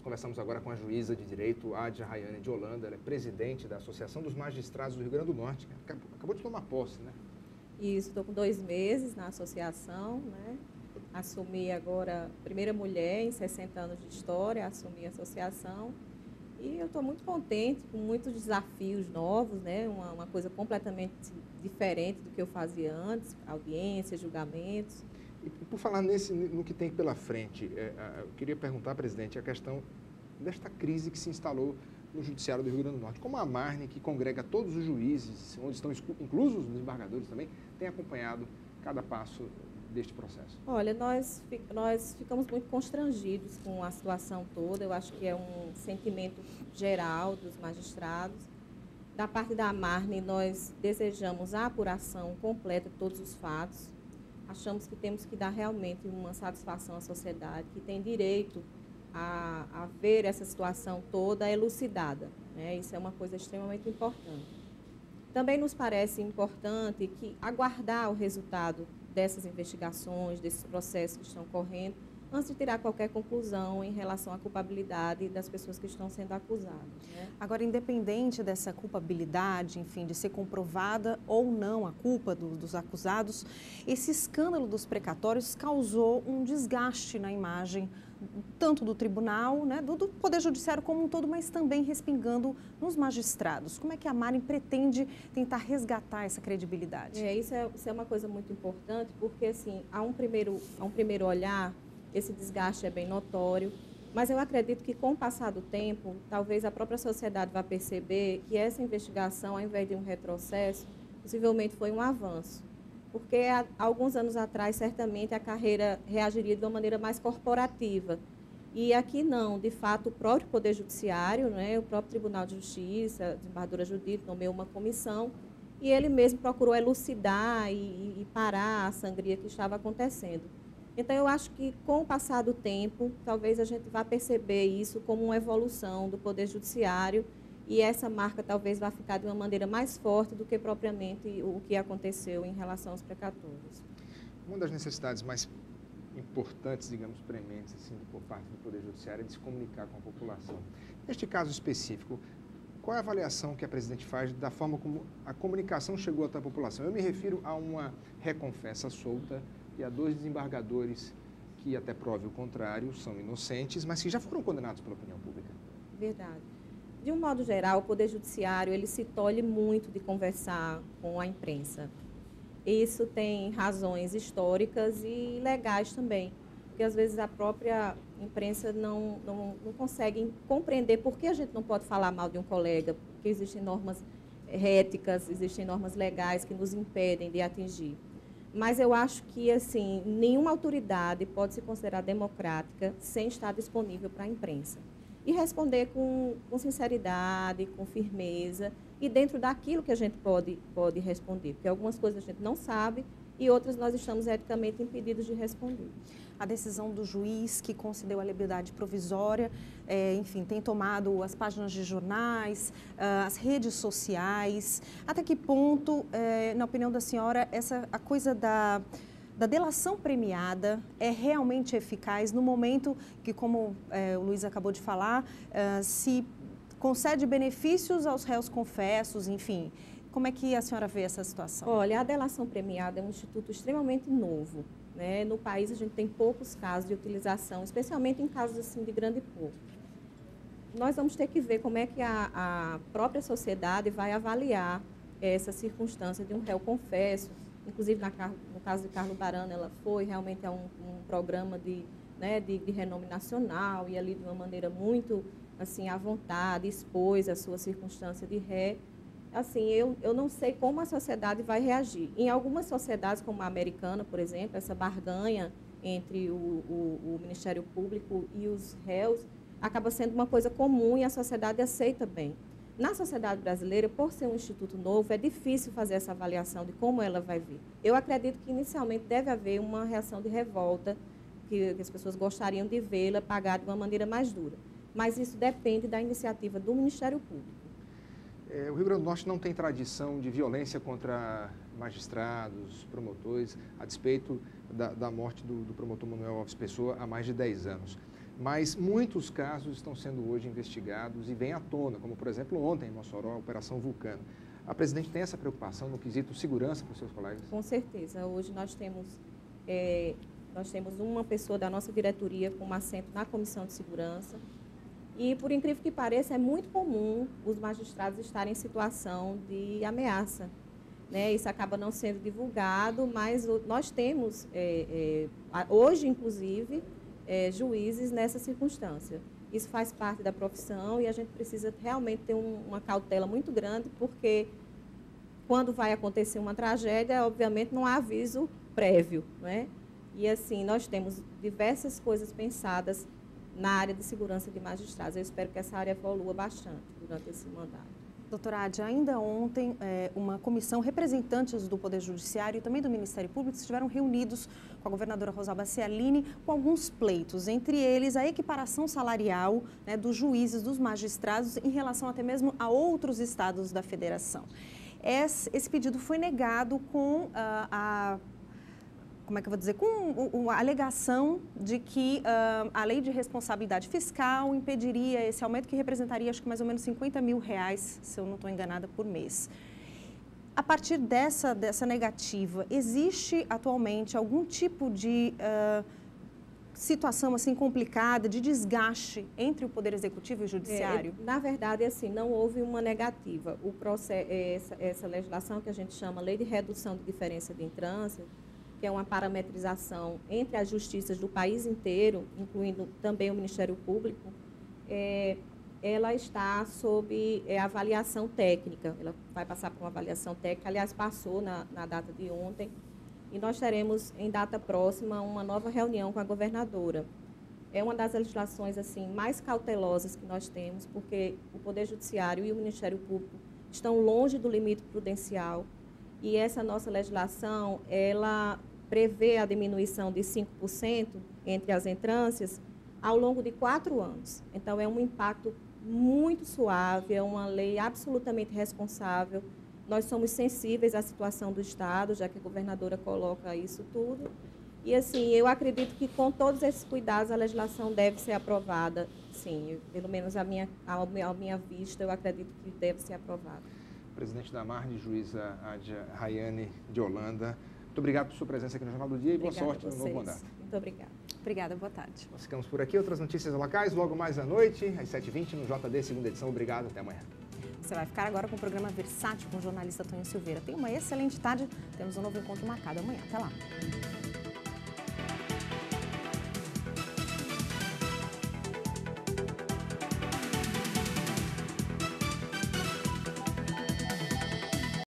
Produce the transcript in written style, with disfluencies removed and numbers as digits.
Conversamos agora com a juíza de direito, Adja Rayane de Holanda. Ela é presidente da Associação dos Magistrados do Rio Grande do Norte. Acabou de tomar posse, né? Isso, estou com 2 meses na associação, né? Assumi agora, primeira mulher em 60 anos de história, assumi a associação. E eu estou muito contente, com muitos desafios novos, né? Uma coisa completamente diferente do que eu fazia antes, audiências, julgamentos. E por falar no que tem pela frente, eu queria perguntar, presidente, a questão desta crise que se instalou no Judiciário do Rio Grande do Norte. Como a Marne, que congrega todos os juízes, onde estão inclusos os desembargadores também, tem acompanhado cada passo deste processo? Olha, nós ficamos muito constrangidos com a situação toda. Eu acho que é um sentimento geral dos magistrados. Da parte da Marne, nós desejamos a apuração completa de todos os fatos. Achamos que temos que dar realmente uma satisfação à sociedade, que tem direito a ver essa situação toda elucidada, né? Isso é uma coisa extremamente importante. Também nos parece importante que aguardar o resultado dessas investigações, desses processos que estão correndo, antes de tirar qualquer conclusão em relação à culpabilidade das pessoas que estão sendo acusadas, né? Agora, independente dessa culpabilidade, enfim, de ser comprovada ou não a culpa dos acusados, esse escândalo dos precatórios causou um desgaste na imagem tanto do tribunal, né, do Poder Judiciário como um todo, mas também respingando nos magistrados. Como é que a Marne pretende tentar resgatar essa credibilidade? Isso é uma coisa muito importante, porque, assim, a um primeiro olhar, esse desgaste é bem notório, mas eu acredito que, com o passar do tempo, talvez a própria sociedade vá perceber que essa investigação, ao invés de um retrocesso, possivelmente foi um avanço. Porque há alguns anos atrás, certamente, a carreira reagiria de uma maneira mais corporativa. E aqui não, de fato, o próprio Poder Judiciário, né, o próprio Tribunal de Justiça, a desembargadora Judite nomeou uma comissão, e ele mesmo procurou elucidar e parar a sangria que estava acontecendo. Então, eu acho que, com o passar do tempo, talvez a gente vá perceber isso como uma evolução do Poder Judiciário, e essa marca talvez vá ficar de uma maneira mais forte do que propriamente o que aconteceu em relação aos precatórios. Uma das necessidades mais importantes, digamos, prementes, assim, por parte do Poder Judiciário é de se comunicar com a população. Neste caso específico, qual é a avaliação que a presidente faz da forma como a comunicação chegou até a população? Eu me refiro a uma reconfessa solta e a 2 desembargadores que, até prove o contrário, são inocentes, mas que já foram condenados pela opinião pública. Verdade. De um modo geral, o Poder Judiciário ele se tolhe muito de conversar com a imprensa. Isso tem razões históricas e legais também, porque às vezes a própria imprensa não consegue compreender por que a gente não pode falar mal de um colega, porque existem normas éticas, existem normas legais que nos impedem de atingir. Mas eu acho que, assim, nenhuma autoridade pode se considerar democrática sem estar disponível para a imprensa. E responder com sinceridade, com firmeza e dentro daquilo que a gente pode responder. Porque algumas coisas a gente não sabe e outras nós estamos eticamente impedidos de responder. A decisão do juiz que concedeu a liberdade provisória, enfim, tem tomado as páginas de jornais, as redes sociais. Até que ponto, na opinião da senhora, a coisa da delação premiada é realmente eficaz no momento que, como o Luiz acabou de falar, se concede benefícios aos réus confessos, enfim. Como é que a senhora vê essa situação? Olha, a delação premiada é um instituto extremamente novo, né? No país a gente tem poucos casos de utilização, especialmente em casos assim de grande porte. Nós vamos ter que ver como é que a própria sociedade vai avaliar essa circunstância de um réu confesso. Inclusive, no caso de Carlo Barana, ela foi realmente a um programa de renome nacional e ali de uma maneira muito assim, à vontade, expôs a sua circunstância de ré. Assim, eu não sei como a sociedade vai reagir. Em algumas sociedades, como a americana, por exemplo, essa barganha entre o Ministério Público e os réus acaba sendo uma coisa comum e a sociedade aceita bem. Na sociedade brasileira, por ser um instituto novo, é difícil fazer essa avaliação de como ela vai vir. Eu acredito que, inicialmente, deve haver uma reação de revolta, que as pessoas gostariam de vê-la pagar de uma maneira mais dura. Mas isso depende da iniciativa do Ministério Público. O Rio Grande do Norte não tem tradição de violência contra magistrados, promotores, a despeito da morte do promotor Manuel Alves Pessoa há mais de 10 anos. mas muitos casos estão sendo hoje investigados e vêm à tona, como, por exemplo, ontem em Mossoró, a Operação Vulcano. A presidente tem essa preocupação no quesito segurança para os seus colegas? Com certeza. Hoje nós temos uma pessoa da nossa diretoria com um assento na Comissão de Segurança. E, por incrível que pareça, é muito comum os magistrados estarem em situação de ameaça, né? Isso acaba não sendo divulgado, mas nós temos, hoje, inclusive, juízes nessa circunstância. Isso faz parte da profissão e a gente precisa realmente ter uma cautela muito grande, porque quando vai acontecer uma tragédia, obviamente não há aviso prévio, né? E assim, nós temos diversas coisas pensadas na área de segurança de magistrados. Eu espero que essa área evolua bastante durante esse mandato. Doutora Adia, ainda ontem, uma comissão, representantes do Poder Judiciário e também do Ministério Público estiveram reunidos com a governadora Rosalba Cialini com alguns pleitos, entre eles a equiparação salarial, né, dos juízes, dos magistrados, em relação até mesmo a outros estados da federação. Esse pedido foi negado com com a alegação de que a lei de responsabilidade fiscal impediria esse aumento, que representaria, acho que mais ou menos R$50 mil, se eu não estou enganada, por mês. A partir dessa negativa, existe atualmente algum tipo de situação assim complicada, de desgaste entre o Poder Executivo e o Judiciário? Na verdade, assim, não houve uma negativa. Essa legislação que a gente chama Lei de Redução de Diferença de Entrância, que é uma parametrização entre as justiças do país inteiro, incluindo também o Ministério Público, ela está sob avaliação técnica. Ela vai passar por uma avaliação técnica, aliás, passou na data de ontem, e nós teremos, em data próxima, uma nova reunião com a governadora. É uma das legislações assim, mais cautelosas que nós temos, porque o Poder Judiciário e o Ministério Público estão longe do limite prudencial, e essa nossa legislação, ela prevê a diminuição de 5% entre as entrâncias ao longo de 4 anos. Então, é um impacto muito suave, é uma lei absolutamente responsável. Nós somos sensíveis à situação do Estado, já que a governadora coloca isso tudo. E, assim, eu acredito que, com todos esses cuidados, a legislação deve ser aprovada. Sim, pelo menos à minha vista, eu acredito que deve ser aprovada. Presidente da Marne, juíza Adia Rayane de Holanda, muito obrigado por sua presença aqui no Jornal do Dia e boa sorte no novo mandato. Muito obrigada. Obrigada, boa tarde. Nós ficamos por aqui. Outras notícias locais, logo mais à noite, às 7h20, no JD, segunda edição. Obrigado, até amanhã. Você vai ficar agora com o programa Versátil com o jornalista Tonho Silveira. Tenha uma excelente tarde, temos um novo encontro marcado amanhã. Até lá.